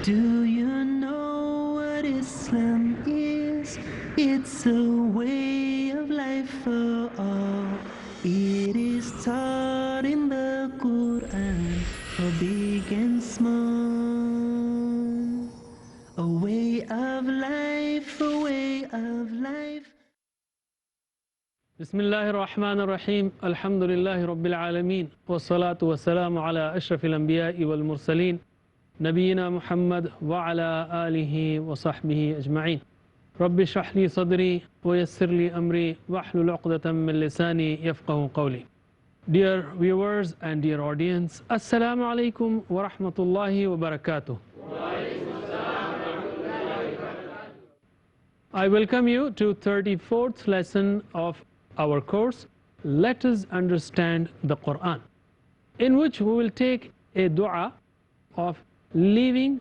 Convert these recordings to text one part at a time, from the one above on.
Do you know what Islam is? It's a way of life for all. It is taught in the Qur'an for big and small. A way of life, a way of life. Bismillahir Rahmanir Rahim. Alhamdulillahi Rabbil Alameen. Wassalatu wassalamu ala ashrafil anbiya'i wal mursaleen. Nabiyyina Muhammad wa ala alihi wa sahbihi ajma'in. Rabbi shrah li sadri wa yassir li amri wahlul 'uqdatam min lisani yafqahu qawli. Dear viewers and dear audience, Assalamu alaikum wa rahmatullahi wa barakatuh. I welcome you to 34th lesson of our course, Let Us Understand the Qur'an, in which we will take a dua of leaving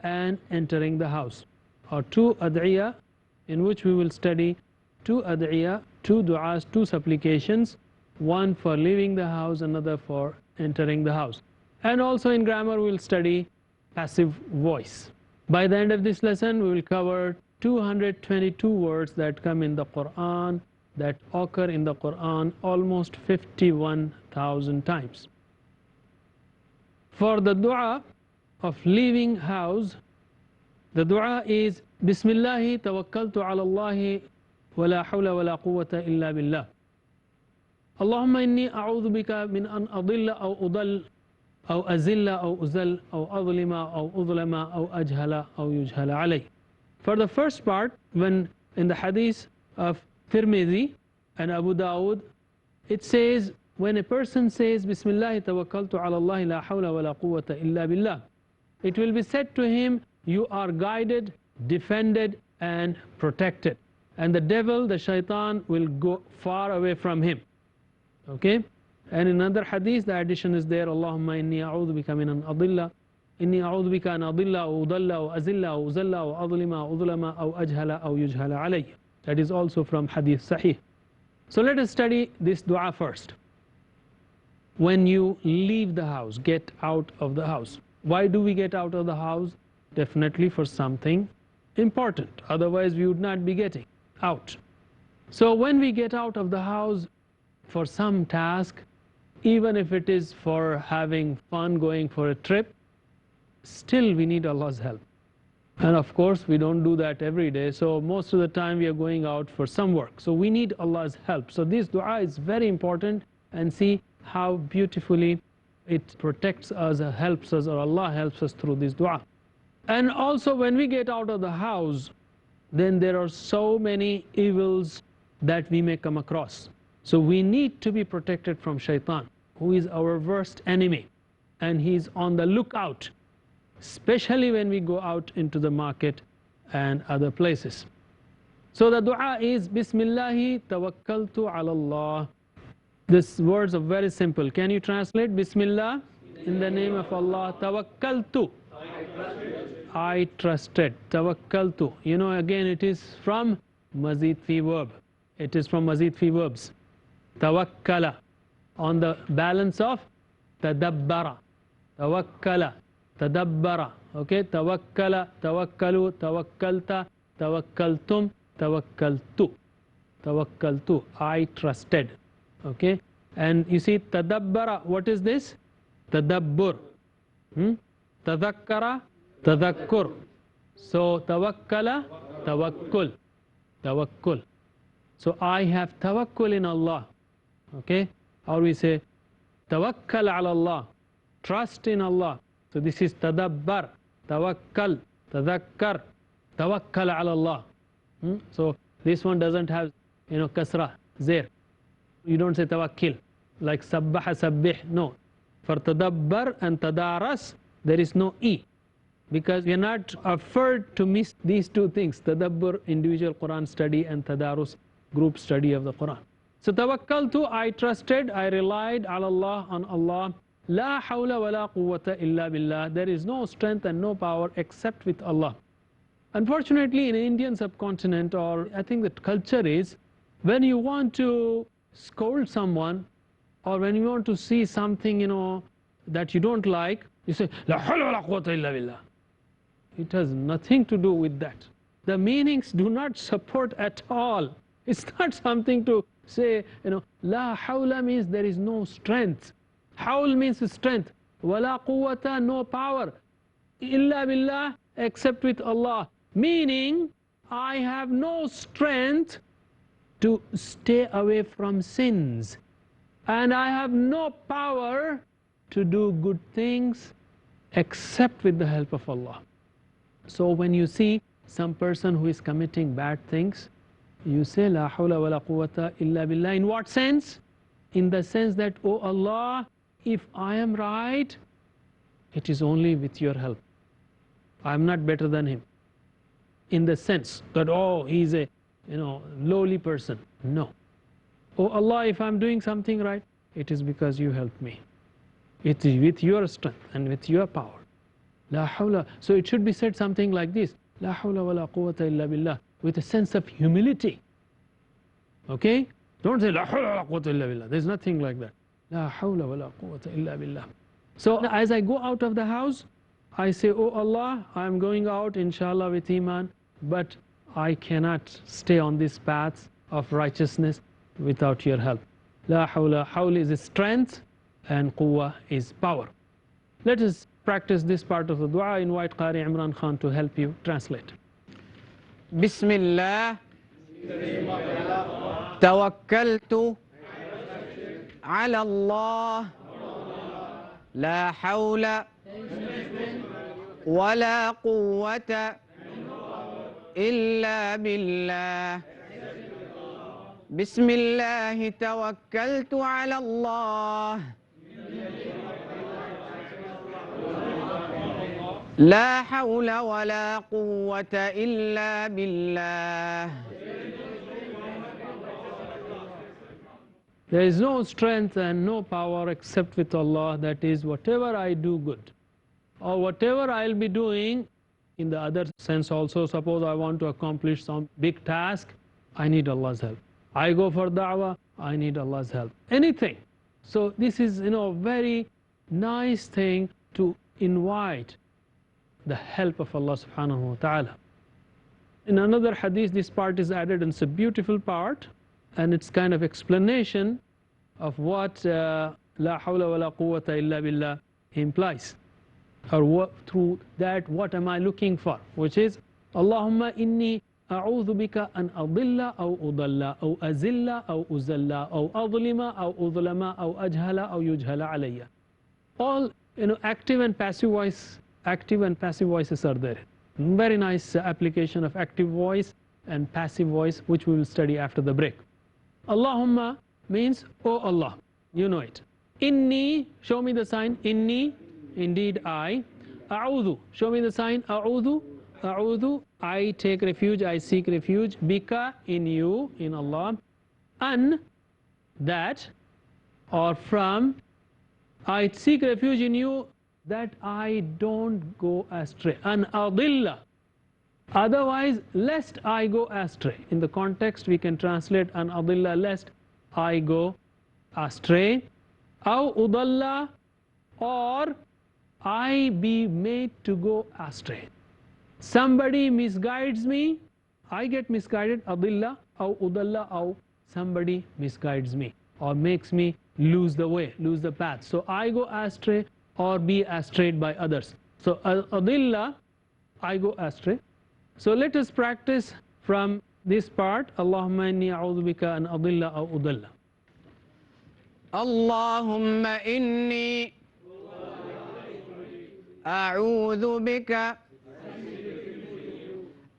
and entering the house, or two ad'iyah, in which we will study two ad'iyah, two du'as, two supplications, one for leaving the house, another for entering the house. And also in grammar we will study passive voice. By the end of this lesson we will cover 222 words that come in the Qur'an, that occur in the Qur'an almost 51,000 times. For the dua of leaving house, the dua is Bismillahi tawakkaltu ala Allahi wa la hawla wa la quwwata illa billah. Allahumma inni a'udhu bika min an adilla aw udall aw azilla aw uzal aw adlima aw udlama aw ajhala aw yujhala alay. For the first part, when in the hadith of Tirmidhi and Abu Dawud, it says, when a person says Bismillah tawakkaltu ala Allah la hawla wa la quwwata illa billah, it will be said to him, you are guided, defended and protected, and the devil, the shaitan, will go far away from him. Okay? And in another hadith the addition is there, Allahumma inni a'udhu bika min an adilla, inni a'udhu bika an adilla aw udalla aw azilla aw uzalla aw adlima aw udlama aw ajhala aw yujhala alayya. That is also from hadith sahih. So let us study this dua first. When you leave the house, get out of the house. Why do we get out of the house? Definitely for something important, otherwise we would not be getting out. So when we get out of the house for some task, even if it is for having fun, going for a trip, still we need Allah's help. And of course we don't do that every day, so most of the time we are going out for some work, so we need Allah's help. So this dua is very important, and see how beautifully it protects us, helps us, or Allah helps us through this dua. And also when we get out of the house, then there are so many evils that we may come across. So we need to be protected from shaitan, who is our worst enemy, and he's on the lookout, especially when we go out into the market and other places. So the dua is Bismillahi tawakkaltu ala Allah. These words are very simple. Can you translate? Bismillah, in the name of Allah. Tawakkaltu, I trusted. Tawakkaltu, you know, again it is from mazid fi verb. It is from mazid fi verbs. Tawakkala, on the balance of tadabbara. Tawakkala, tadabbara. Okay, tawakkala, tawakkalu, tawakkalta, tawakkaltum, tawakkaltu. Tawakkaltu, I trusted. Okay, and you see tadabbara, what is this? Tadabbur. Tadakkara, tadakkur. So tawakkala, tawakkul. Tawakkul. So I have tawakkul in Allah. Okay, or we say tawakkal ala Allah, trust in Allah. So this is tadabbar, tawakkal, tadakkar, tawakkal ala Allah. So this one doesn't have, you know, kasra, zair. You don't say tawakkil like sabbaha, sabbih. No, for tadabbar and tadaras there is no e, because we are not afraid to miss these two things: tadabbur, individual Quran study, and tadarus, group study of the Quran. So tawakkaltu, I trusted, I relied ala Allah, on Allah. La hawla wa la quwwata illa billah. There is no strength and no power except with Allah. Unfortunately, in the Indian subcontinent, or I think the culture is, when you want to scold someone, or when you want to see something, you know, that you don't like, you say, La hawla wa la quwwata illa billah. It has nothing to do with that. The meanings do not support at all. It's not something to say, la hawla means there is no strength. Hawl means strength. Wala quwwata, no power. Illa billah, except with Allah. Meaning, I have no strength to stay away from sins. And I have no power to do good things except with the help of Allah. So when you see some person who is committing bad things, you say, La hawla wa la quwwata illa billah. In what sense? In the sense that, oh Allah, if I am right, it is only with your help. I am not better than him. In the sense that, oh, he's a lowly person. No. Oh Allah, if I'm doing something right, it is because you helped me. It is with your strength and with your power. La hawla. So it should be said something like this. La hawla wa la quwwata illa billah. With a sense of humility. Okay? Don't say La hawla wa la quwwata illa billah. There's nothing like that. La hawla wa la quwwata illa billah. So as I go out of the house, I say, oh Allah, I'm going out inshallah with Iman, but I cannot stay on this path of righteousness without your help. La hawla. Hawl is strength and quwwah is power. Let us practice this part of the dua. I invite Qari Imran Khan to help you translate. Bismillah. Tawakkaltu ala Allah. La hawla wa la quwwata illa billah. Bismillah tawakkaltu ala Allah. La hawla wa la quwwata illa billah. There is no strength and no power except with Allah. That is, whatever I do good or whatever I'll be doing, in the other sense also, suppose I want to accomplish some big task, I need Allah's help. I go for da'wah, I need Allah's help. Anything. So this is a very nice thing to invite the help of Allah subhanahu wa ta'ala. In another hadith, this part is added, and it's a beautiful part, and it's kind of explanation of what la hawla wa la quwwata illa billah implies, or what, through that what am I looking for, which is Allahumma inni a'udhu bika an adilla aw udalla aw azilla aw uzalla aw adlima aw udlama aw ajhala aw yujhala alayya. All active and passive voice, active and passive voices are there. Very nice application of active voice and passive voice, which we will study after the break. Allahumma means, oh Allah, you know it. Inni, show me the sign, inni, indeed I. A'udhu, show me the sign, a'udhu, a'udhu, I take refuge, I seek refuge, bika, in you, in Allah. An, that, or from, I seek refuge in you that I don't go astray. An adilla, otherwise lest I go astray. In the context we can translate an adilla, lest I go astray. Aw udalla, or I be made to go astray. Somebody misguides me, I get misguided, adilla, aw udalla, aw somebody misguides me or makes me lose the way, lose the path. So I go astray or be astrayed by others. So adilla, I go astray. So let us practice from this part. Allahumma inni a'udhu bika an adilla aw udalla. Allahumma inni a'udhu bika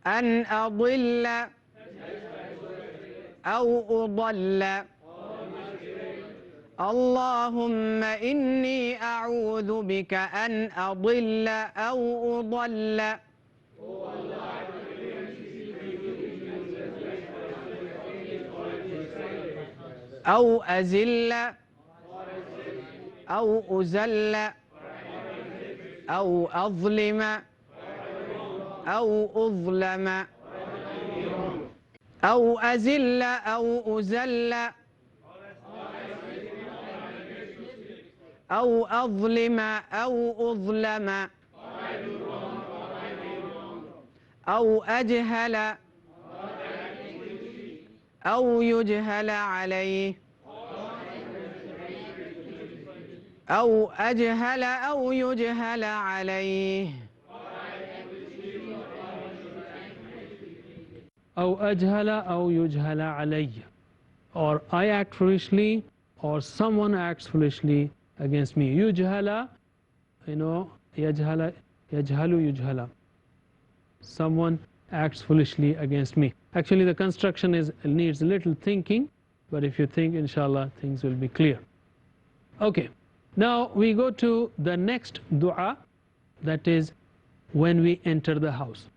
an adilla aw udalla. Allahumma inni a'udhu bika an adilla aw udalla. أو أزل أو أزل أو أظلم أو أظلم أو أزل أو أزل أو أظلم أو أظلم أو أجهل أو يجهل عليه أو أجهل أو يجهل عليه أو أجهل أو يجهل علي, or I act foolishly or someone acts foolishly against me. Yujhala, yajhala, yajhalu yujhala, someone acts foolishly against me. Actually the construction needs a little thinking, but if you think, inshallah, things will be clear. Okay, now we go to the next dua, that is when we enter the house.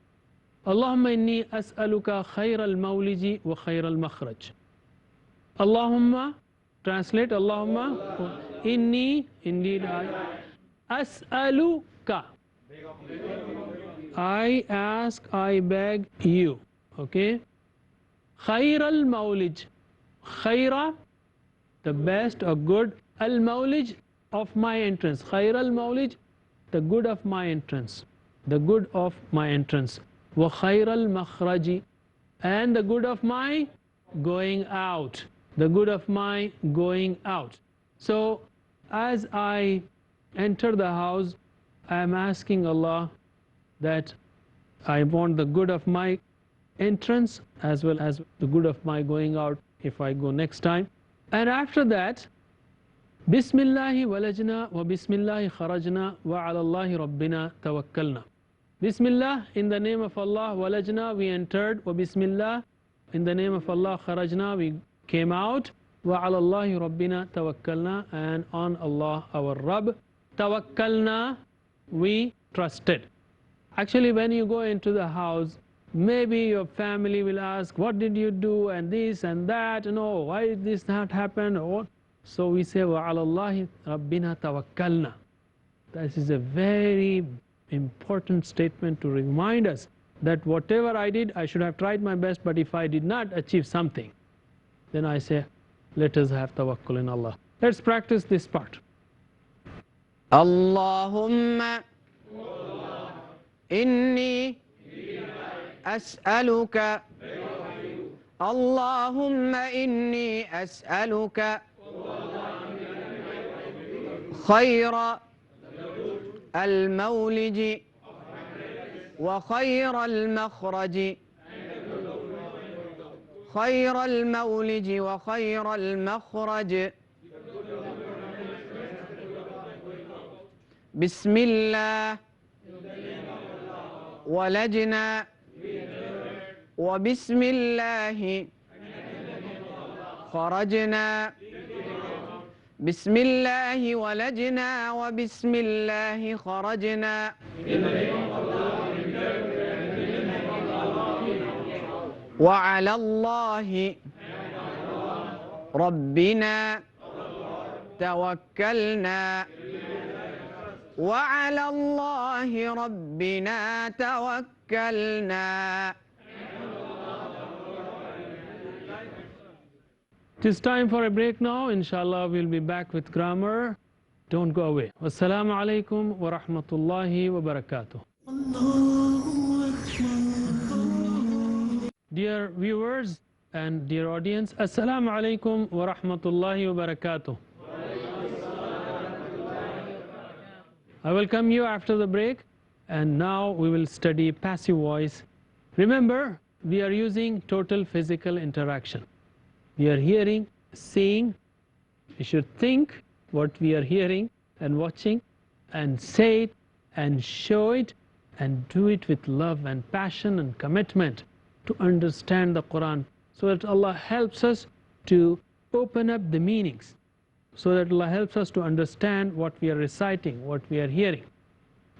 Allahumma inni as'aluka khayra al-mawliji wa khayra al-makhraj. Allahumma, translate, Allahumma inni, indeed I, as'aluka, I ask, I beg you. Okay, khayra al-mawlij, khayra, the best or good, al-mawlij, of my entrance, khayra al-mawlij, the good of my entrance, the good of my entrance, wa khayra al-makhraji, and the good of my going out, the good of my going out. So as I enter the house, I am asking Allah that I want the good of my entrance as well as the good of my going out if I go next time. And after that, Bismillahi walajna wa Bismillahi kharajna wa ala Allahi rabbina tawakkalna. Bismillah, in the name of Allah, walajna, we entered, wa Bismillah, in the name of Allah, kharajna, we came out, wa ala Allahi rabbina tawakkalna, and on Allah our Rabb tawakkalna, we trusted. Actually, when you go into the house, maybe your family will ask, what did you do, and this and that, and oh, why did this not happen, or so we say, wa ala Allahi rabbina tawakkalna. This is a very important statement to remind us that whatever I did, I should have tried my best, but if I did not achieve something, then I say, let us have tawakkul in Allah. Let's practice this part. Allahumma inni as'aluka, Allahumma inni as'aluka khayra al-mawliji wa khayra al-makhraji, khayra al-mawliji wa khayra al-makhraj. Bismillah walajna wa bismillahi kharajna. Bismillahi walajna wa bismillahi kharajna. Wa ala Allahi rabbina tawakkalna. Wa ala Allahi rabbina tawakkalna. It is time for a break now. Inshallah, we'll be back with grammar. Don't go away. Wassalamu alaikum wa rahmatullahi wa barakatuh. Dear viewers and dear audience, Assalamu alaikum wa rahmatullahi wa barakatuh. I welcome you after the break, and now we will study passive voice. Remember, we are using total physical interaction. We are hearing, seeing. We should think what we are hearing and watching, and say it and show it and do it with love and passion and commitment to understand the Qur'an, so that Allah helps us to open up the meanings, so that Allah helps us to understand what we are reciting, what we are hearing.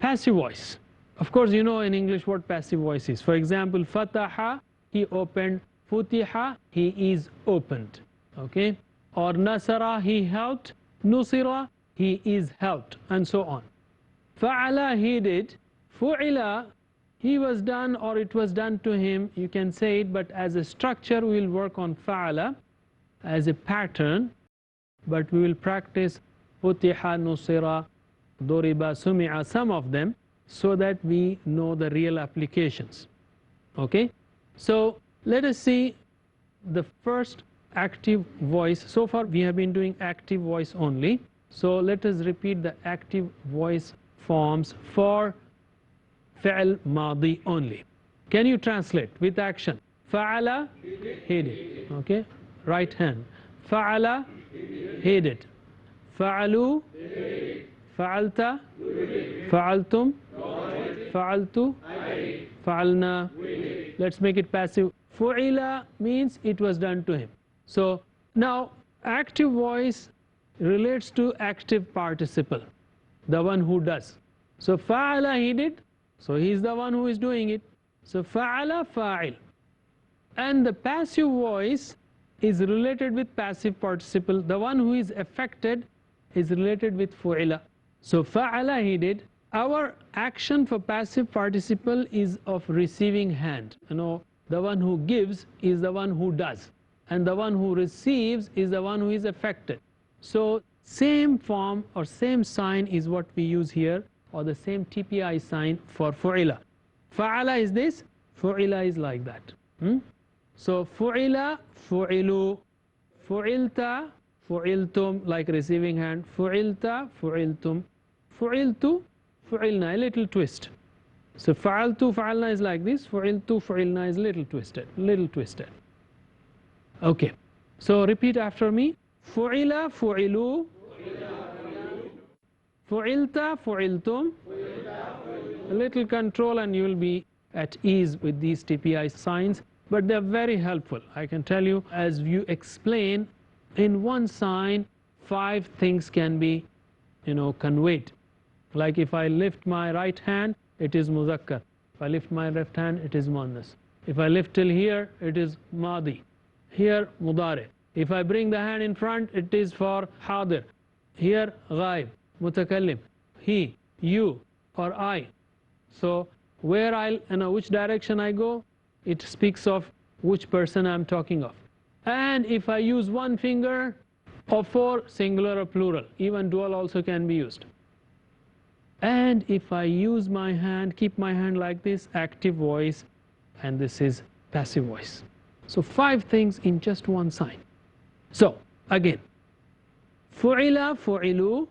Passive voice. Of course, you know in English what passive voice is. For example, fataha, he opened. Futiha, he is opened. Okay? Or nasara, he helped. Nusira, he is helped, and so on. Fa'ala, he did. Fu'ila, he was done or it was done to him. You can say it, but as a structure we will work on fa'ala as a pattern, but we will practice futiha, nusira, duriba, sumi'a, some of them, so that we know the real applications. Okay, so let us see the first active voice. So far we have been doing active voice only, so let us repeat the active voice forms for fi'l madi only. Can you translate with action? Fa'ala, he did. Okay, right hand. Fa'ala, he did. Fa'alu, fa'alta, fa'altum, fa'altu, fa'alna. Let's make it passive. Fu'ila means it was done to him. So now active voice relates to active participle, the one who does. So fa'ala, he did, so he is the one who is doing it. So fa'ala, fa'il. And the passive voice is related with passive participle, the one who is affected is related with fu'ila. So fa'ala, he did. Our action for passive participle is of receiving hand. You know, the one who gives is the one who does, and the one who receives is the one who is affected. So same form or same sign is what we use here, or the same TPI sign for fu'ila. Fa'ala is this, fu'ila is like that. So fu'ila, fu'ilu, fu'ilta, fu'iltum, like receiving hand, fu'ilta, fu'iltum, fu'iltu, fu'ilna, a little twist. So fa'altu, fa'alna is like this, fu'iltu, fu'ilna is little twisted. Okay, so repeat after me. Fu'ila, fu'ilu, fu'ilta, fu'iltum. A little control and you will be at ease with these TPI signs, but they're very helpful. I can tell you, as you explain, in one sign 5 things can be, you know, conveyed. Like if I lift my right hand, it is muzakkar. If I lift my left hand, it is muannas. If I lift till here, it is madi. Here mudari. If I bring the hand in front, it is for hadir. Here ghaib, mutakallim, he, you, or I. So where I'll, you know, which direction I go, it speaks of which person I'm talking of. And if I use one finger, or 4, singular or plural, even dual also can be used. And if I use my hand, keep my hand like this, active voice, and this is passive voice. So 5 things in just one sign. So again, fu'ila, fu'ilu,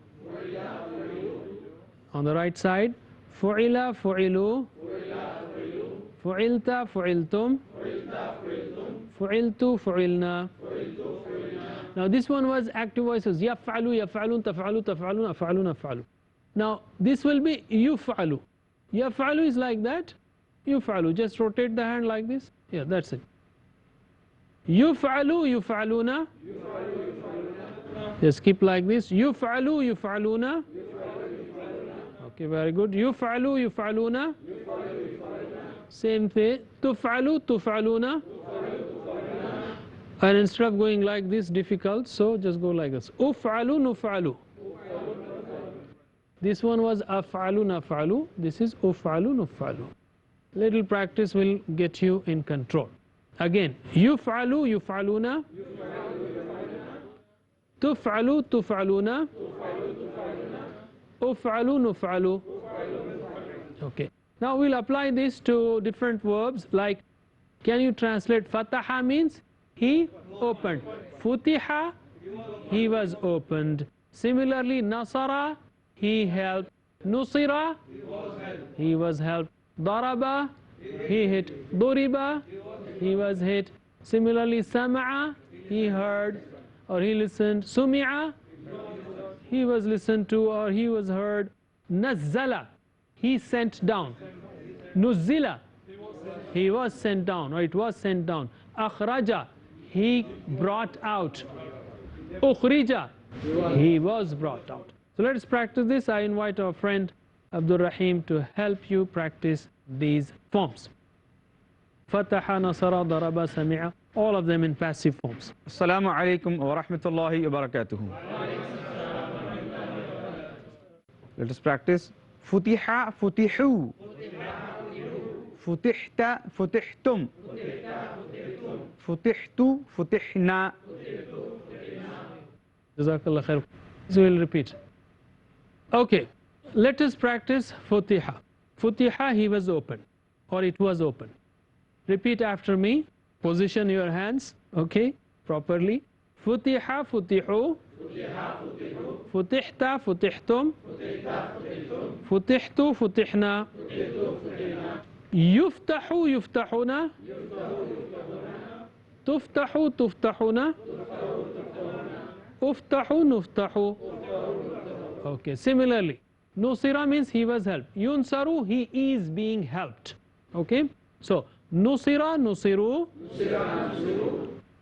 on the right side, fu'ila, fu'ilu, fu'ilta, fu'iltum, fu'iltu, fu'ilna. Now this one was active voices, yaf'alu, yaf'alun, taf'alu, taf'alun, af'alun, af'alu. Now this will be yuf'alu. Yaf'alu is like that, yuf'alu, just rotate the hand like this, yeah, that's it. Yuf'alu, yuf'aluna, just keep like this, yuf'alu, yuf'aluna. Okay, very good. Yuf'alu, yuf'aluna. Same thing. Tuf'alu, tuf'aluna. And instead of going like this difficult, so just go like this. Uf'alu, nuf'alu. This one was af'alu, naf'alu. This is uf'alu, nuf'alu. Little practice will get you in control. Again, yuf'alu, yuf'aluna. Tuf'alu, tuf'aluna. Uf'alu, nuf'alu. Okay. Now we'll apply this to different verbs, like, can you translate fataha means he opened, futiha, he was opened. Similarly, nasara, he helped, nusira, he was helped, daraba, he hit, duriba, he was hit. Similarly, sama'a, he heard or he listened, sumi'a, he was listened to or he was heard, nazzala, he sent down, nuzila, he was sent down or it was sent down, akhraja, he brought out, ukhrija, he was brought out. So let us practice this. I invite our friend Abdul Rahim to help you practice these forms. Fataha, nasara, daraba, sami'a, all of them in passive forms. Assalamu alaikum wa rahmatullahi wa barakatuhu. Let us practice. Futiha, futihu. Futihta, futihtum. Futihtu, futihna. Jazakallah khair. So we'll repeat. Okay, let us practice futiha. Futiha, he was open or it was open. Repeat after me. Position your hands, okay, properly. Futiha, futihu. Futihta, futihtum. Futihtu, futihna. Yuftahu, yuftahuna. Tuftahu, tuftahuna. Uftahu, nuftahu. Okay, similarly, Nusira means he was helped. Yunsaru, he is being helped. Okay, so Nusira, nusiru.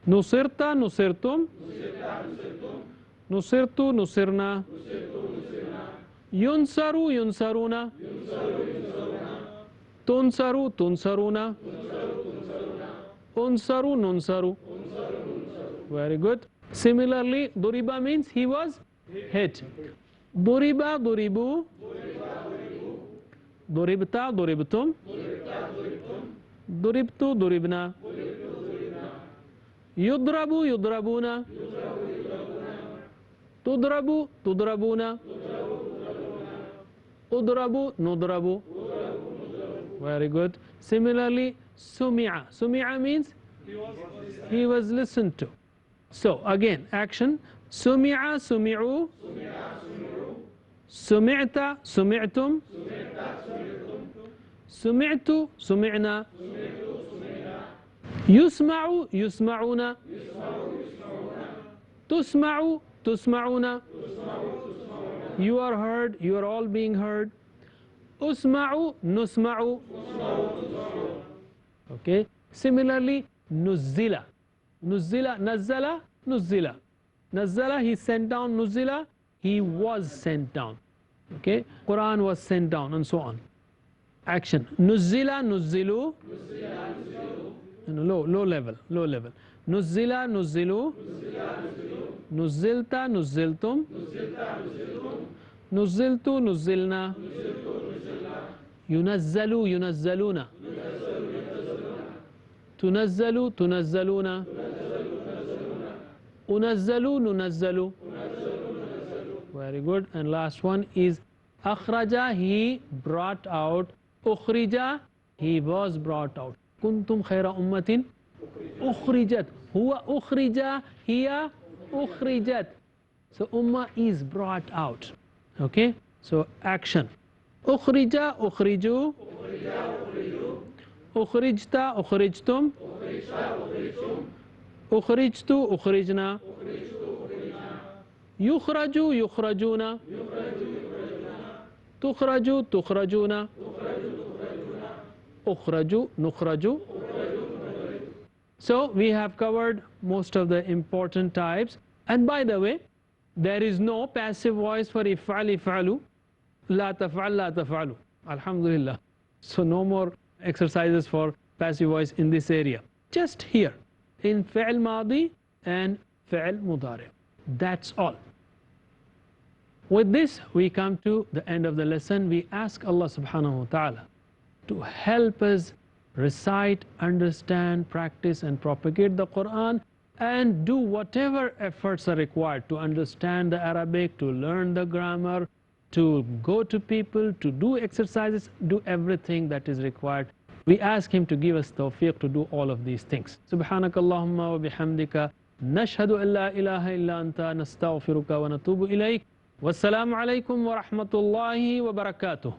Nusirta, nusirtum. Nusirtu, nusirna. Yunsaru, yunsaruna. Tunsaru, tunsaruna. Unsaru, nunsaru. Very good. Similarly, Duriba means he was hit. Duriba, duribu. Duribta, duribtum. Duribtu, duribna. Yudrabu, yudrabuna. Tudrabu, tudrabuna. Udrabu, nudrabu. Very good. Similarly, Sumi'a. Sumi'a means he was listened to. So again, action. Sumi'a, sumi'u. Sumi'ta, sumi'tum. Sumi'tu, sumi'na. Yusma'u, yusma'una. Tusma'u, tusma'una. You are heard, you are all being heard. Usma'u, nusma'u. Okay. Similarly, Nuzzila. Nuzzila, Nazzala, Nuzzila. Nazzala, he sent down. Nuzzila, he was sent down. Okay. Qur'an was sent down, and so on. Action. Nuzzila, nuzzilu. Low level. Nuzzila, nuzzilu. Nuzzilta, nuzziltum. Nuzziltu, nuzzilna. Yunazzalu, yunazzaluna. Tunazzalu, tunazzaluna. Unazzalu, nunazzalu. Very good. And last one is Akhraja, he brought out. Ukhrija, he was brought out. Kuntum khayra ummatin ukhrijat. Huwa ukhrija, hiya ukhrijat. So ummah is brought out. Okay. So action. Ukhrija, ukhriju. Ukhrijta, ukhrijtum. Ukhrijtu, ukhrijna. Yukhraju, yukhrajuna. Tukhraju, tukhrajuna. Ukhraju, nukhraju. So we have covered most of the important types. And by the way, there is no passive voice for if'al, if'alu. La taf'al, la taf'alu. Alhamdulillah. So no more exercises for passive voice in this area. Just here in fi'l madi and fi'l mudari. That's all. With this, we come to the end of the lesson. We ask Allah subhanahu wa ta'ala to help us recite, understand, practice and propagate the Qur'an, and do whatever efforts are required to understand the Arabic, to learn the grammar, to go to people, to do exercises, do everything that is required. We ask him to give us tawfiq to do all of these things. Subhanakallahumma wa bihamdika nashhadu an la ilaha illa anta nastaghfiruka wa natubu ilayk. Wassalamu alaikum wa rahmatullahi wa barakatuh.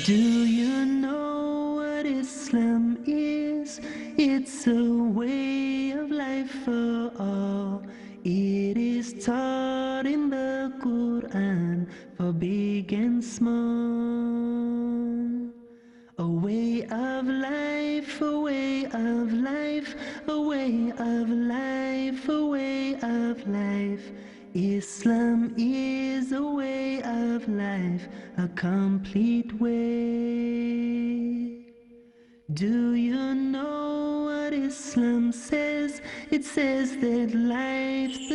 Do you know what Islam is? It's a way of life for all. It is taught in the Qur'an for big and small. A way of life, a way of life, a way of life, a way of life. Islam is a way of life, a complete way. Do you know what Islam says? It says that life's